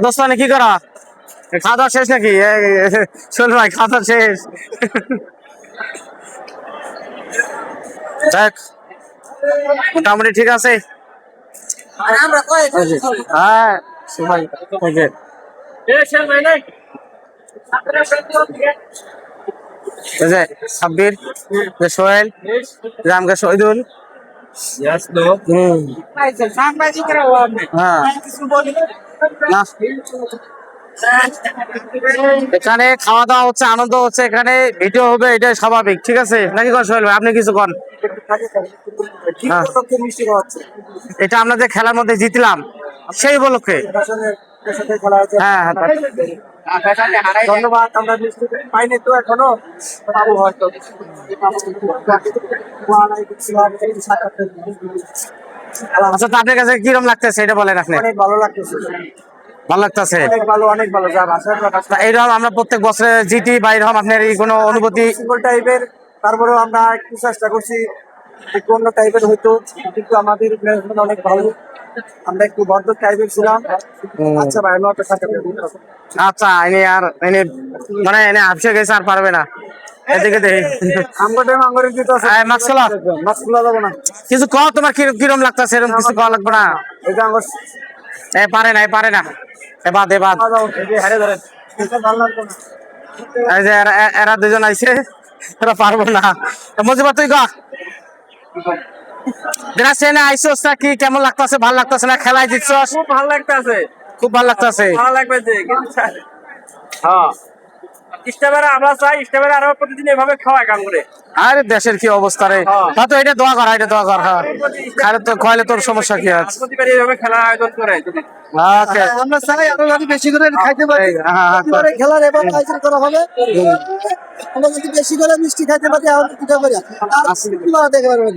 দোস্তানি কি করা খাওয়া দাওয়া শেষ নাকি শোন ভাই খাওয়া দাওয়া শেষ দেখ মোটামুটি ঠিক আছে হ্যাঁ সবাই সাব্বির সোহেল রামকে শহীদুল এখানে খাওয়া দাওয়া হচ্ছে আনন্দ হচ্ছে এখানে ভিডিও হবে এটা স্বাভাবিক ঠিক আছে নাকি সোহেল ভাই আপনি কিছু কন এটা আমরা যে খেলার মধ্যে জিতলাম সেই উপলক্ষে হ্যাঁ ধন্যবাদ। আমরা পাইনি তো এখনো পাবো হয়তো। আচ্ছা তো আপনার কাছে কিরকম লাগতেছে এটা বলেন আপনি? অনেক ভালো লাগতেছে, ভালো লাগতেছে, অনেক ভালো যা ভাষার কথা। এইরকম আমরা প্রত্যেক বছরে জিটি বা এরকম আপনার এই কোনো অনুভূতি টাইপের, তারপরেও আমরা একটু চেষ্টা করছি একটু অন্য টাইপের হইতো, কিন্তু আমাদের ম্যানেজমেন্ট অনেক ভালো, আমরা একটু বদ্ধ টাইপের ছিলাম। আচ্ছা ভাই আমি আপনার সাথে আচ্ছা এনে আর এনে মানে এনে আপসে গেছে আর পারবে না এদিকে দেখি কিছু কও তোমার কিরম লাগতেছে এরকম কিছু কওয়া লাগবে না পারে না পারে না এবার এই যে এরা দুজন আইছে এরা পারবো না মজিবা তুই গা আইসোস না কি কেমন লাগতেছে ভালো লাগতেছে না খেলায় জিতছস খুব ভালো লাগতেছে, খুব ভালো লাগতেছে ভালো লাগবে হ্যাঁ ইস্টাবেরা আমরা চাই ইস্টাবেরা আরো প্রতিদিন এভাবে খাওয়ায় কাম করে আরে দেশের কি অবস্থা রে তা তো এটা দোয়া কর এটা দোয়া কর হ্যাঁ খাইলে তো খাইলে তোর সমস্যা কি আছে প্রতিবার এইভাবে খেলা আয়োজন করে ওকে আমরা চাই আরো যদি বেশি করে খাইতে পারি প্রতিবারে খেলার এবার আয়োজন করা হবে আমরা যদি বেশি করে মিষ্টি খাইতে পারি আমাদের পিঠা করে আর দেখে পারবেন